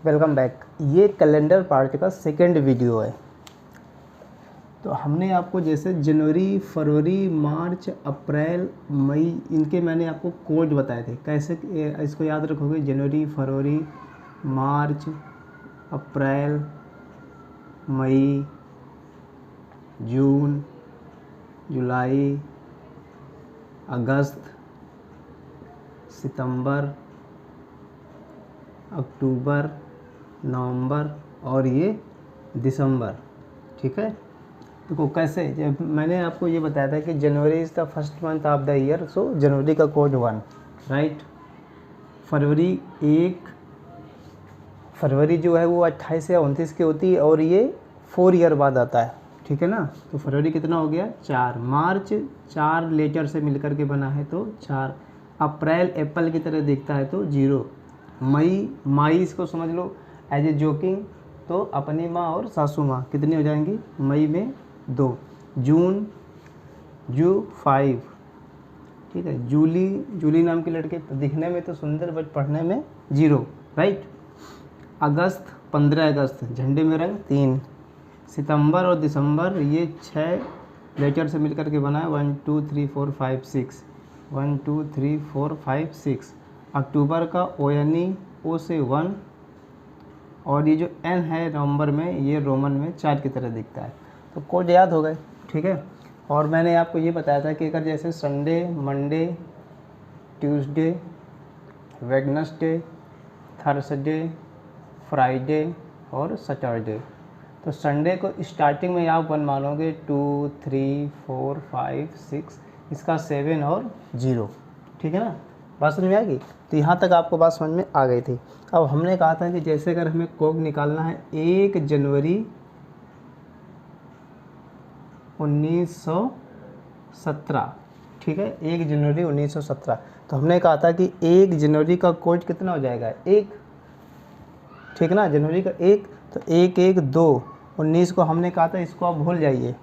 Welcome back. ये calendar part का second video है। तो हमने आपको जैसे जनवरी, फरवरी, मार्च, अप्रैल, मई, इनके मैंने आपको कोड बताए थे। कैसे इसको याद रखोगे? जनवरी, फरवरी, मार्च, अप्रैल, मई, जून, जुलाई, अगस्त, सितंबर, अक्टूबर, नवंबर और ये दिसंबर। ठीक है, देखो कैसे। जब मैंने आपको ये बताया था कि January is the first month of the year, so जनवरी का कोड 1, राइट। फरवरी 1, फरवरी जो है वो 28 या 29 की होती है और ये 4 ईयर बाद आता है। ठीक है ना, तो फरवरी कितना हो गया? 4। मार्च 4 लेटर से मिलकर के बना है तो 4। अप्रैल एप्पल की तरह दिखता है तो 0। मई इसको समझ लो एज ए जोकिंग, तो अपनी माँ और सासू माँ कितनी हो जाएंगी? मई में 2। जून 5। ठीक है। जूली नाम की लड़की, तो दिखने में तो सुंदर बट पढ़ने में 0, राइट। अगस्त 15 अगस्त, झंडे में रंग 3। सितंबर और दिसंबर ये 6 लेटर से मिलकर के बना है, 1 2 3 4 5 6, 1 2 3 4 5 6। अक्टूबर का O से 1 और ये जो N है नवंबर में, ये रोमन में 4 की तरह दिखता है। तो कोड याद हो गए, ठीक है। और मैंने आपको ये बताया था कि अगर जैसे Sunday, Monday, Tuesday, Wednesday, Thursday, Friday और सैटरडे, तो संडे को स्टार्टिंग में आप 1 मानोगे, 2 3 4 5 6, इसका 7 और 0। ठीक है ना, बात समझ में आ गई? तो यहाँ तक आपको बात समझ में आ गई थी। अब हमने कहा था कि जैसे अगर हमें कोड निकालना है 1 जनवरी 1917, ठीक है, 1 जनवरी 1917, तो हमने कहा था कि 1 जनवरी का कोड कितना हो जाएगा? 1, ठीक ना, जनवरी का 1, तो 1 1 2, 19 को हमने कहा था इसको आप भूल जाइए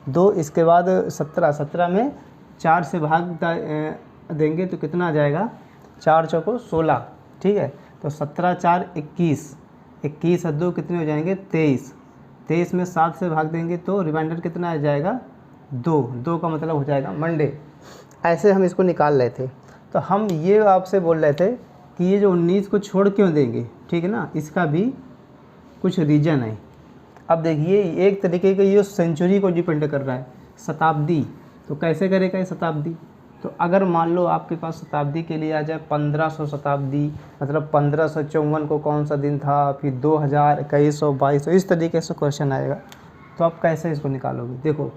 2, इसके बाद 17 में 4 से भाग देंगे तो कितना आ जाएगा? 4 चौको 16, ठीक है। तो 17 4 21, 21 और 2 कितने हो जाएंगे? 23। 23 में 7 से भाग देंगे तो रिमाइंडर कितना आ जाएगा? 2 का मतलब हो जाएगा मंडे। ऐसे हम इसको निकाल रहे थे। तो हम ये आपसे बोल रहे थे कि ये जो 19 को छोड़ क्यों देंगे, ठीक है ना, इसका भी कुछ रीज़न है। अब देखिए, एक तरीके का ये सेंचुरी को डिपेंड कर रहा है, शताब्दी। तो कैसे करेगा ये शताब्दी? तो अगर मान लो आपके पास शताब्दी के लिए आ जाए 1500 शताब्दी, मतलब 1554 को कौन सा दिन था, फिर 2000, 2100, 2200, इस तरीके से क्वेश्चन आएगा। तो आप कैसे इसको निकालोगे? देखो,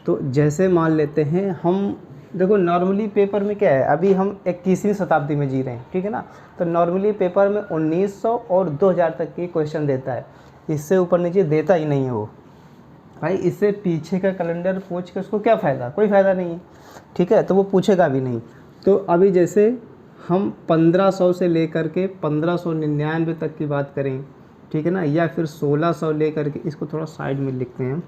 तो जैसे मान लेते हैं हम, देखो नॉर्मली पेपर में क्या है, अभी हम 21वीं शताब्दी में जी रहे हैं, ठीक है ना। तो नॉर्मली पेपर में 1900 और 2000 तक के क्वेश्चन देता है, इससे ऊपर नीचे देता ही नहीं है वो। भाई इससे पीछे का कैलेंडर पूछ के उसको क्या फ़ायदा? कोई फ़ायदा नहीं है, ठीक है, तो वो पूछेगा भी नहीं। तो अभी जैसे हम 1500 से लेकर के 1599 तक की बात करें, ठीक है ना, या फिर 1600 लेकर के, इसको थोड़ा साइड में लिखते हैं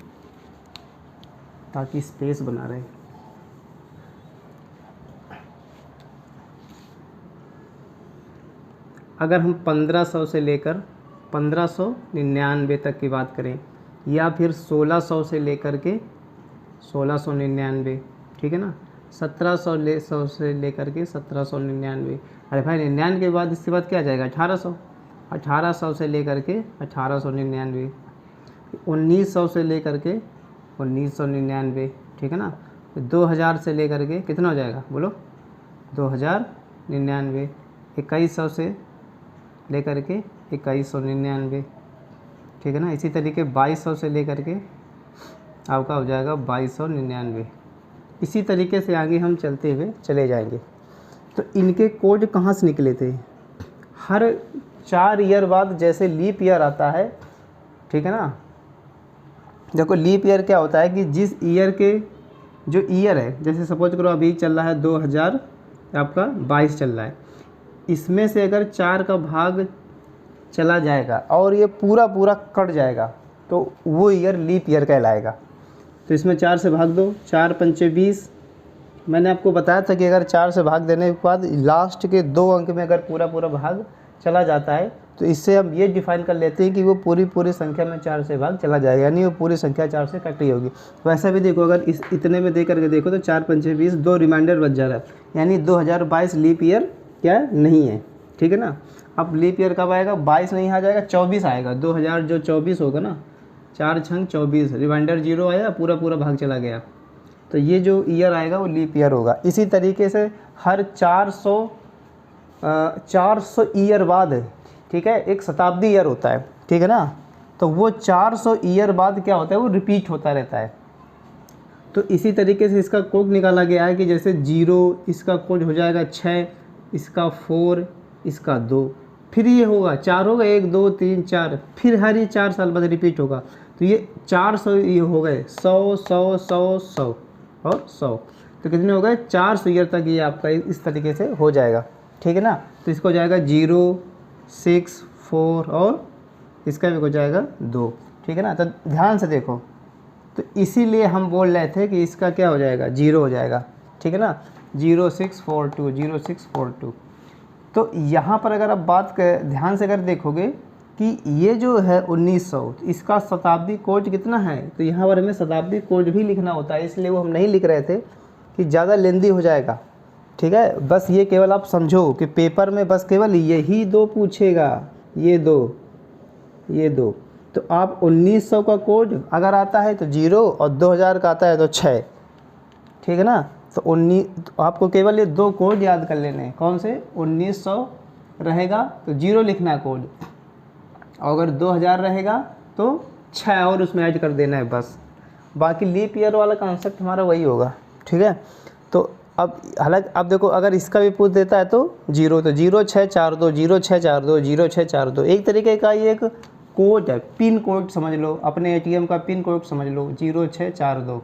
ताकि स्पेस बना रहे। अगर हम 1500 से लेकर 1599 तक की बात करें, या फिर 1600 से लेकर के 1699, ठीक है ना, 1700 से लेकर के 1799। अरे भाई 99 के बाद इसके बाद क्या आ जाएगा? 1800। 1800 से लेकर के 1899, 1900 से लेकर के 1999, ठीक है ना। 2000 से लेकर के कितना हो जाएगा? बोलो, 2099। 2100 से लेकर के 2199, ठीक है ना। इसी तरीके 2200 से लेकर के आपका हो जाएगा 2299। इसी तरीके से आगे हम चलते हुए चले जाएंगे। तो इनके कोड कहाँ से निकले थे? हर 4 ईयर बाद जैसे लीप ईयर आता है, ठीक है ना। देखो लीप ईयर क्या होता है कि जिस ईयर के जो ईयर है, जैसे सपोज करो अभी चल रहा है 2022 चल रहा है, इसमें से अगर 4 का भाग चला जाएगा और ये पूरा कट जाएगा तो वो ईयर लीप ईयर कहलाएगा। तो इसमें 4 से भाग दो, 4 पंचे 20। मैंने आपको बताया था कि अगर 4 से भाग देने के बाद लास्ट के 2 अंक में अगर पूरा भाग चला जाता है तो इससे हम ये डिफाइन कर लेते हैं कि वो पूरी संख्या में 4 से भाग चला जाएगा, यानी वो पूरी संख्या 4 से कट रही होगी। वैसा भी देखो, अगर इस इतने में दे करके देखो तो 4 पंचे 20, 2 रिमाइंडर बच जा रहा है, यानी 2022 लीप ईयर क्या नहीं है, ठीक है ना। अब लीप ईयर कब आएगा, 22 नहीं आ जाएगा, 24 आएगा। 2000 जो 24 होगा ना, 4 छंग 24, रिमाइंडर 0 आया, पूरा भाग चला गया, तो ये जो ईयर आएगा वो लीप ईयर होगा। इसी तरीके से हर 400 ईयर बाद, ठीक है, एक शताब्दी ईयर होता है, ठीक है ना। तो वो 400 ईयर बाद क्या होता है, वो रिपीट होता रहता है। तो इसी तरीके से इसका कोड निकाला गया है कि जैसे 0, इसका कोड हो जाएगा 6, इसका 4, इसका 2, फिर ये होगा 4 होगा, 1 2 3 4, फिर हर ही 4 साल बाद रिपीट होगा। तो ये 400 ये हो गए, 100 100 100 100 और 100, तो कितने हो गए, 400 ईयर तक ये आपका इस तरीके से हो जाएगा, ठीक है ना। तो इसको हो जाएगा 0 6 4 और इसका भी हो जाएगा 2, ठीक है ना। तो ध्यान से देखो, तो इसीलिए हम बोल रहे थे कि इसका क्या हो जाएगा, 0 हो जाएगा, ठीक है ना। 0642 0642। तो यहाँ पर अगर आप बात कर ध्यान से अगर देखोगे कि ये जो है 1900, इसका शताब्दी कोड कितना है, तो यहाँ पर हमें शताब्दी कोड भी लिखना होता है, इसलिए वो हम नहीं लिख रहे थे कि ज़्यादा लेंदी हो जाएगा, ठीक है। बस ये केवल आप समझो कि पेपर में बस केवल यही 2 पूछेगा, ये दो। तो आप 1900 का कोड अगर आता है तो 0 और 2000 का आता है तो 6, ठीक है ना। तो 19 तो आपको केवल ये 2 कोड याद कर लेने हैं। कौन से, 1900 रहेगा तो 0 लिखना है कोड, और अगर 2000 रहेगा तो 6 और उसमें ऐड कर देना है बस। बाकी लीप ईयर वाला कॉन्सेप्ट हमारा वही होगा, ठीक है। तो अब हालांकि अब देखो, अगर इसका भी पूछ देता है तो 0, तो 0642 0642 0642 एक तरीके का ये एक कोड है, पिन कोड समझ लो, अपने ATM का पिन कोड समझ लो 0642,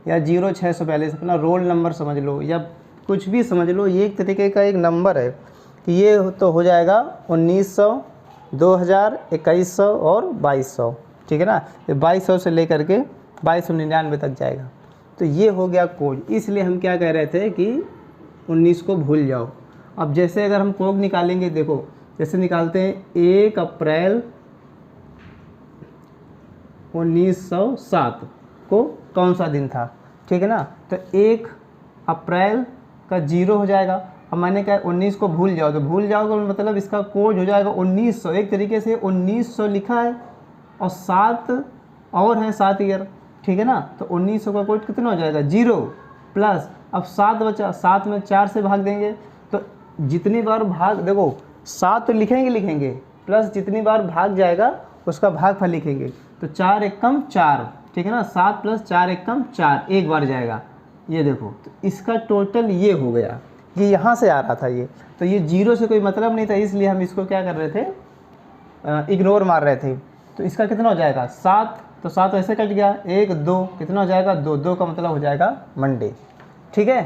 या 0642 अपना रोल नंबर समझ लो, या कुछ भी समझ लो, ये एक तरीके का एक नंबर है कि ये तो हो जाएगा 1900 2000 2100 और 2200, ठीक है ना। ये 2200 से लेकर के 2299 तक जाएगा। तो ये हो गया कोड, इसलिए हम क्या कह रहे थे कि 19 को भूल जाओ। अब जैसे अगर हम कोड निकालेंगे, देखो जैसे निकालते हैं 1 अप्रैल 1907 को कौन सा दिन था, ठीक है ना। तो 1 अप्रैल का 0 हो जाएगा। अब मैंने कहा 19 को भूल जाओ, तो भूल जाओगे मतलब इसका कोड हो जाएगा 1900। एक तरीके से 1900 लिखा है और 7 और हैं 7 ईयर, ठीक है ना। तो 1900 का कोड कितना हो जाएगा, 0 प्लस अब 7 बचा, 7 में 4 से भाग देंगे, तो जितनी बार भाग, देखो 7 तो लिखेंगे प्लस जितनी बार भाग जाएगा उसका भागफल लिखेंगे। तो 4 एकम 4, ठीक है ना। 7 प्लस 4 एकम 4, एक बार जाएगा, ये देखो। तो इसका टोटल ये हो गया, ये यहाँ से आ रहा था ये, तो ये 0 से कोई मतलब नहीं था, इसलिए हम इसको क्या कर रहे थे, इग्नोर मार रहे थे। तो इसका कितना हो जाएगा 7, तो 7 ऐसे कट गया, 1 2 कितना हो जाएगा 2, 2 का मतलब हो जाएगा मंडे, ठीक है।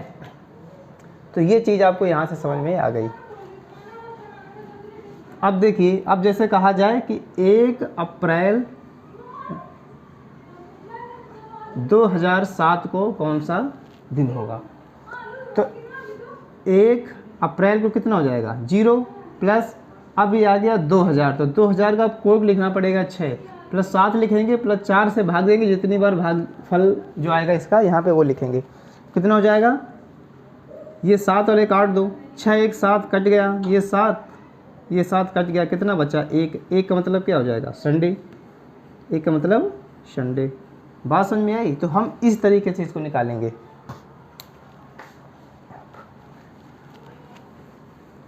तो ये चीज़ आपको यहाँ से समझ में आ गई। अब देखिए, अब जैसे कहा जाए कि 1 अप्रैल 2007 को कौन सा दिन होगा, तो 1 अप्रैल को कितना हो जाएगा 0 प्लस अब ये आ गया 2000, तो 2000 का कोड लिखना पड़ेगा 6 प्लस 7 लिखेंगे प्लस 4 से भाग देंगे, जितनी बार भागफल जो आएगा इसका यहाँ पे वो लिखेंगे, कितना हो जाएगा, ये 7 और 1 8 2 6 1 7 कट गया, ये 7 कट गया, कितना बचा 1 का मतलब क्या हो जाएगा संडे, 1 का मतलब संडे। बात समझ में आई। तो हम इस तरीके से इसको निकालेंगे।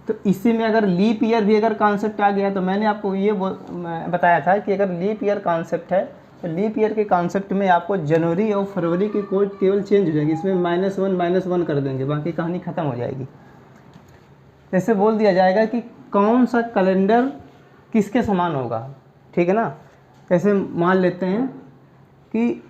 तो इसी में अगर लीप ईयर भी अगर कॉन्सेप्ट आ गया, तो मैंने आपको ये बताया था कि अगर लीप ईयर कॉन्सेप्ट है तो लीप ईयर के कॉन्सेप्ट में आपको जनवरी और फरवरी की कोड केवल चेंज हो जाएगी, इसमें -1 कर देंगे, बाकी कहानी ख़त्म हो जाएगी। ऐसे बोल दिया जाएगा कि कौन सा कैलेंडर किसके समान होगा, ठीक है ना। ऐसे मान लेते हैं कि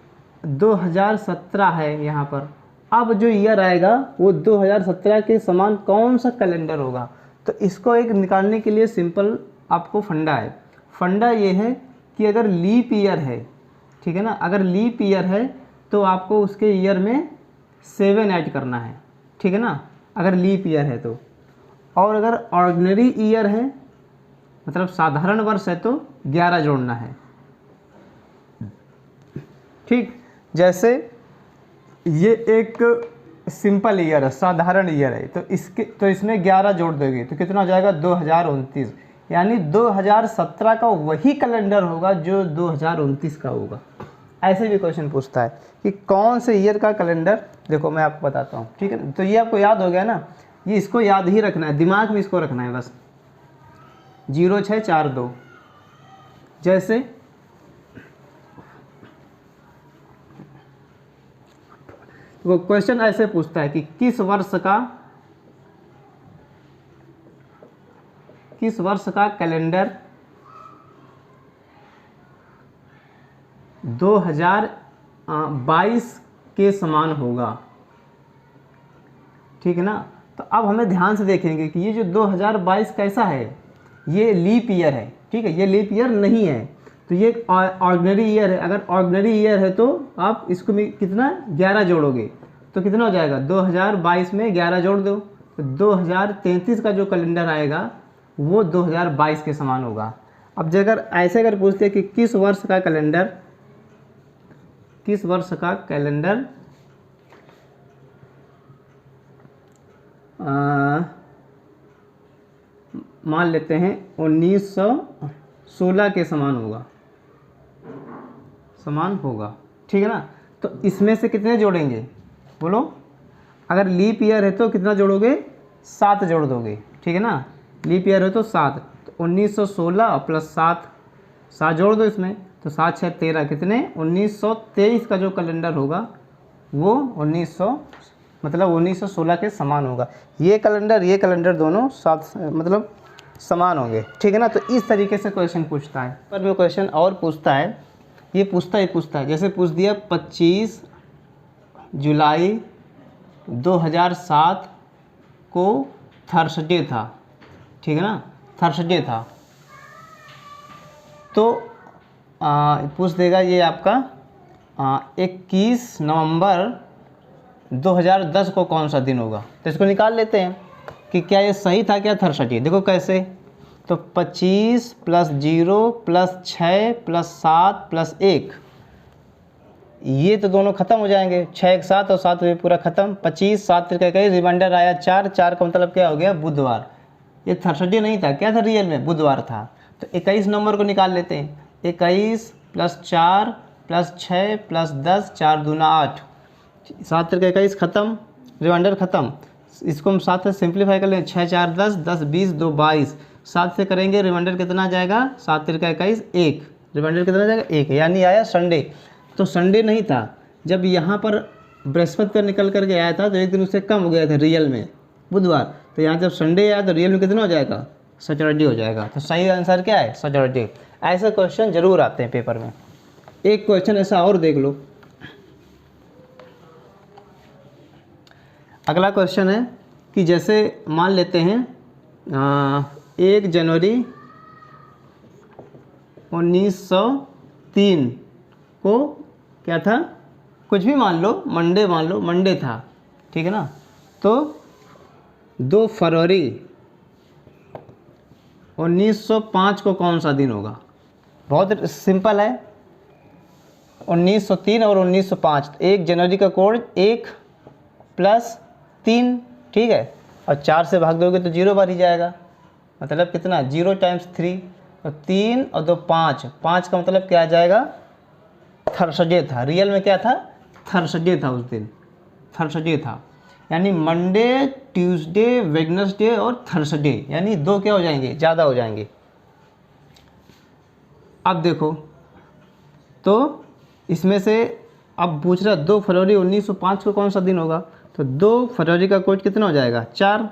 2017 है यहाँ पर, अब जो ईयर आएगा वो 2017 के समान कौन सा कैलेंडर होगा। तो इसको एक निकालने के लिए सिंपल आपको फंडा है। फंडा ये है कि अगर लीप ईयर है, ठीक है ना, अगर लीप ईयर है तो आपको उसके ईयर में 7 ऐड करना है, ठीक है ना, अगर लीप ईयर है तो। और अगर ऑर्डिनरी ईयर है मतलब साधारण वर्ष है तो 11 जोड़ना है। ठीक, जैसे ये एक सिंपल ईयर है, साधारण ईयर है, तो इसमें 11 जोड़ दोगे तो कितना हो जाएगा 2029, यानी 2017 का वही कैलेंडर होगा जो 2029 का होगा। ऐसे भी क्वेश्चन पूछता है कि कौन से ईयर का कैलेंडर, देखो मैं आपको बताता हूँ, ठीक है। तो ये आपको याद हो गया ना, ये इसको याद ही रखना है, दिमाग में इसको रखना है बस, 0642। जैसे वो क्वेश्चन ऐसे पूछता है कि किस वर्ष का कैलेंडर 2022 के समान होगा, ठीक है ना। तो अब हमें ध्यान से देखेंगे कि ये जो 2022 कैसा है, ये लीप ईयर है, ठीक है, ये लीप ईयर नहीं है, तो ये ऑर्डिनरी ईयर है। अगर ऑर्डिनरी ईयर है तो आप इसको में कितना 11 जोड़ोगे तो कितना हो जाएगा 2022 में 11 जोड़ दो, तो 2033 का जो कैलेंडर आएगा वो 2022 के समान होगा। अब अगर ऐसे अगर पूछते हैं कि किस वर्ष का कैलेंडर मान लेते हैं 1916 के समान होगा, ठीक है ना। तो इसमें से कितने जोड़ेंगे बोलो, अगर लीप ईयर है तो कितना जोड़ोगे 7 जोड़ दोगे, ठीक है ना, लीप ईयर है तो 7, तो 1916 प्लस 7 जोड़ दो इसमें, तो 7 6 13 कितने 1923 का जो कैलेंडर होगा वो 1916 के समान होगा। ये कैलेंडर दोनों साथ मतलब समान होंगे, ठीक है ना। तो इस तरीके से क्वेश्चन पूछता है। पर वो क्वेश्चन और पूछता है, ये पूछता है जैसे पूछ दिया 25 जुलाई 2007 को थर्सडे था, ठीक है ना, थर्सडे था, तो पूछ देगा ये आपका 21 नवंबर 2010 को कौन सा दिन होगा। तो इसको निकाल लेते हैं कि क्या ये सही था क्या थर्सडे। देखो कैसे, तो 25 प्लस 0 प्लस 6 प्लस 7 प्लस 1, ये तो दोनों खत्म हो जाएंगे, 6 एक 7 और 7 पूरा खत्म, 25 7 तिरका 21, रिमाइंडर आया 4 का मतलब क्या हो गया बुधवार। ये थर्सडे नहीं था, क्या था रियल में बुधवार था। तो 21 नंबर को निकाल लेते हैं, 21 प्लस 4 प्लस 6 प्लस 10, 4 दूना 8, 7 तिरका 21 खत्म, रिमाइंडर खत्म। इसको हम 7 से सिंप्लीफाई कर लें, 6 4 10, 10 20 2 22, 7 से करेंगे रिमाइंडर कितना आ जाएगा 7 तिरका 21 1, रिमाइंडर कितना आ जाएगा 1, यानी आया संडे। तो संडे नहीं था, जब यहाँ पर बृहस्पति पर निकल करके आया था तो एक दिन उससे कम हो गया था रियल में बुधवार, तो यहाँ जब संडे आया तो रियल में कितना हो जाएगा सैटरडे हो जाएगा। तो सही आंसर क्या है सैटरडे। ऐसे क्वेश्चन जरूर आते हैं पेपर में। एक क्वेश्चन ऐसा और देख लो, अगला क्वेश्चन है कि जैसे मान लेते हैं 1 जनवरी 1903 को क्या था, कुछ भी मान लो मंडे था, ठीक है ना। तो 2 फरवरी 1905 को कौन सा दिन होगा। बहुत सिंपल है, 1903 और 1905, 1 जनवरी का कोड 1 प्लस 3, ठीक है, और 4 से भाग दोगे तो 0 बार ही जाएगा, मतलब कितना 0 टाइम्स 3, तो 3 और 2 5, 5 का मतलब क्या आ जाएगा थर्सडे था। रियल में क्या था थर्सडे था, उस दिन थर्सडे था, यानी मंडे ट्यूसडे वेडनेसडे और थर्सडे, यानी 2 क्या हो जाएंगे ज़्यादा हो जाएंगे। अब देखो तो इसमें से अब पूछ रहा 2 फरवरी 1905 को कौन सा दिन होगा, तो 2 फरवरी का कोड कितना हो जाएगा 4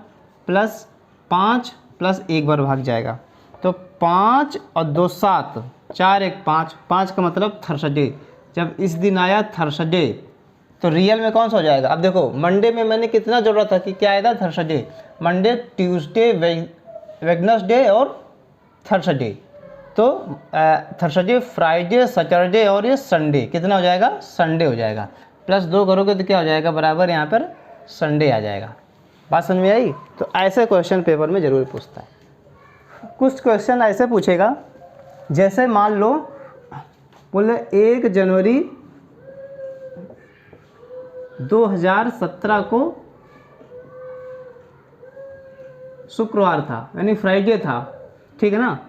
प्लस 5 प्लस 1 बार भाग जाएगा, तो 5 और 2 7, 4 1 5, 5 का मतलब थर्सडे। जब इस दिन आया थर्सडे तो रियल में कौन सा हो जाएगा। अब देखो मंडे में मैंने कितना जोड़ा था कि क्या आया था थर्सडे, मंडे ट्यूसडे वेडनेसडे और थर्सडे, तो थर्सडे फ्राइडे सैटरडे और ये संडे कितना हो जाएगा संडे हो जाएगा, प्लस 2 करोगे तो क्या हो जाएगा बराबर यहाँ पर संडे आ जाएगा। बात समझ में आई। तो ऐसे क्वेश्चन पेपर में ज़रूर पूछता है। कुछ क्वेश्चन ऐसे पूछेगा, जैसे मान लो बोले 1 जनवरी 2017 को शुक्रवार था, यानी फ्राइडे था, ठीक है ना।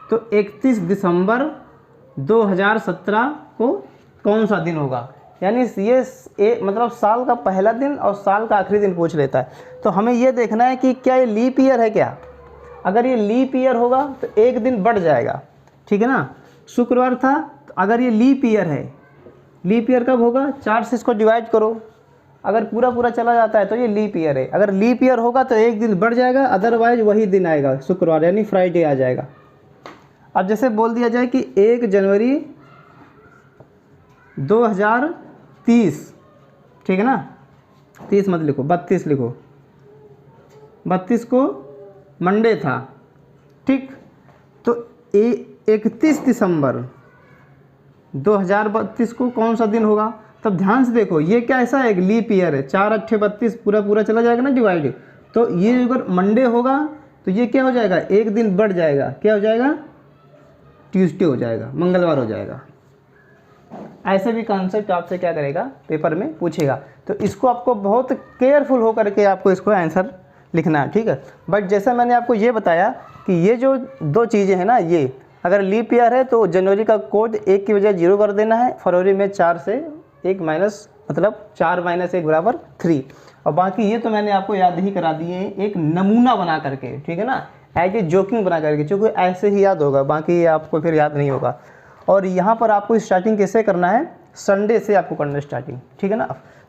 तो 31 दिसंबर 2017 को कौन सा दिन होगा, यानी ये मतलब साल का पहला दिन और साल का आखिरी दिन पूछ लेता है। तो हमें ये देखना है कि क्या ये लीप ईयर है क्या। अगर ये लीप ईयर होगा तो एक दिन बढ़ जाएगा, ठीक है ना। शुक्रवार था, तो अगर ये लीप ईयर है, लीप ईयर कब होगा, 4 से इसको डिवाइड करो, अगर पूरा पूरा चला जाता है तो ये लीप ईयर है। अगर लीप ईयर होगा तो एक दिन बढ़ जाएगा, अदरवाइज वही दिन आएगा शुक्रवार, यानी फ्राइडे आ जाएगा। अब जैसे बोल दिया जाए कि 1 जनवरी 2030, ठीक है ना, 30 मत लिखो, 32 लिखो, 32 को मंडे था, ठीक। तो 31 दिसंबर 2032 को कौन सा दिन होगा। तब ध्यान से देखो, ये क्या ऐसा है, एक लीप ईयर है, 4 8 32 पूरा पूरा चला जाएगा ना डिवाइड। तो ये अगर मंडे होगा तो ये क्या हो जाएगा, एक दिन बढ़ जाएगा, क्या हो जाएगा, ट्यूसडे हो जाएगा, मंगलवार हो जाएगा। ऐसे भी कॉन्सेप्ट आपसे क्या करेगा, पेपर में पूछेगा। तो इसको आपको बहुत केयरफुल होकर के आपको इसको आंसर लिखना है, ठीक है। बट जैसा मैंने आपको ये बताया कि ये जो 2 चीज़ें हैं ना, ये अगर लीप ईयर है तो जनवरी का कोड 1 की बजाय 0 कर देना है, फरवरी में 4 से 1 माइनस, मतलब 4 - 1 बराबर 3। और बाकी ये तो मैंने आपको याद ही करा दिए हैं एक नमूना बना करके, ठीक है ना, एज ए जोकिंग बना करके, चूँकि ऐसे ही याद होगा, बाकी आपको फिर याद नहीं होगा। और यहाँ पर आपको स्टार्टिंग कैसे करना है, संडे से आपको करना है स्टार्टिंग, ठीक है ना।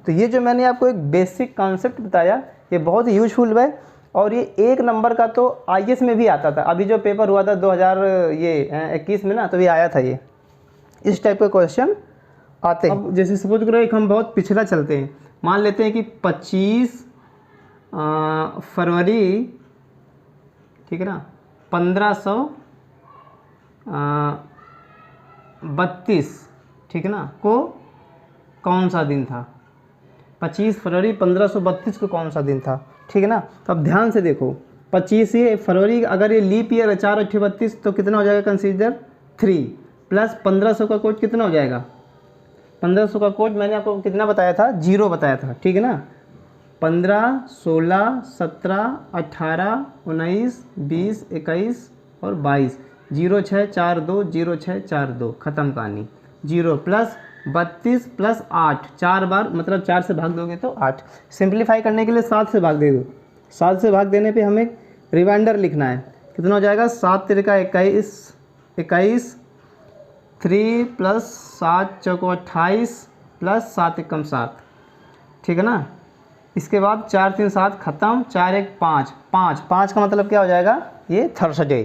तो ये जो मैंने आपको एक बेसिक कॉन्सेप्ट बताया, ये बहुत ही यूजफुल है। और ये 1 नंबर का तो IAS में भी आता था, अभी जो पेपर हुआ था 2021 में ना, तो ये आया था, ये इस टाइप के क्वेश्चन आते हैं। अब जैसे सपोज करो एक हम बहुत पिछला चलते हैं, मान लेते हैं कि 25 फरवरी, ठीक है ना, 1532, ठीक है ना, को कौन सा दिन था, 25 फरवरी 1532 को कौन सा दिन था, ठीक है ना। तो अब ध्यान से देखो, 25 ये फरवरी, अगर ये लीप ईयर है 4 8 32, तो कितना हो जाएगा, कंसीडर 3 प्लस 1500 का कोड कितना हो जाएगा, 1500 का कोड मैंने आपको कितना बताया था, 0 बताया था, ठीक है ना। 15 16 17 18 19 20 21 और 22, 0 6 4 2 0 6 4 2, ख़त्म कहानी। 0 प्लस 32 प्लस 8, 4 बार, मतलब 4 से भाग दोगे तो 8। सिंप्लीफाई करने के लिए 7 से भाग दे दो, 7 से भाग देने पे हमें रिमाइंडर लिखना है, कितना हो जाएगा, 7 तिरका 21 21, 3 प्लस 7 चौको 28 प्लस 7 एकम 7, ठीक है ना। इसके बाद 4 3 7 ख़त्म, 4 1 5 5 5 का मतलब क्या हो जाएगा, ये थर्सडे,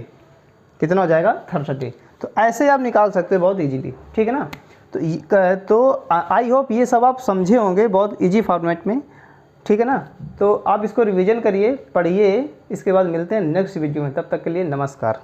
कितना हो जाएगा, थर्सडे। तो ऐसे आप निकाल सकते हो बहुत इजीली, ठीक है ना। तो आई होप ये सब आप समझे होंगे बहुत इजी फॉर्मेट में, ठीक है ना। तो आप इसको रिवीजन करिए, पढ़िए, इसके बाद मिलते हैं नेक्स्ट वीडियो में, तब तक के लिए नमस्कार।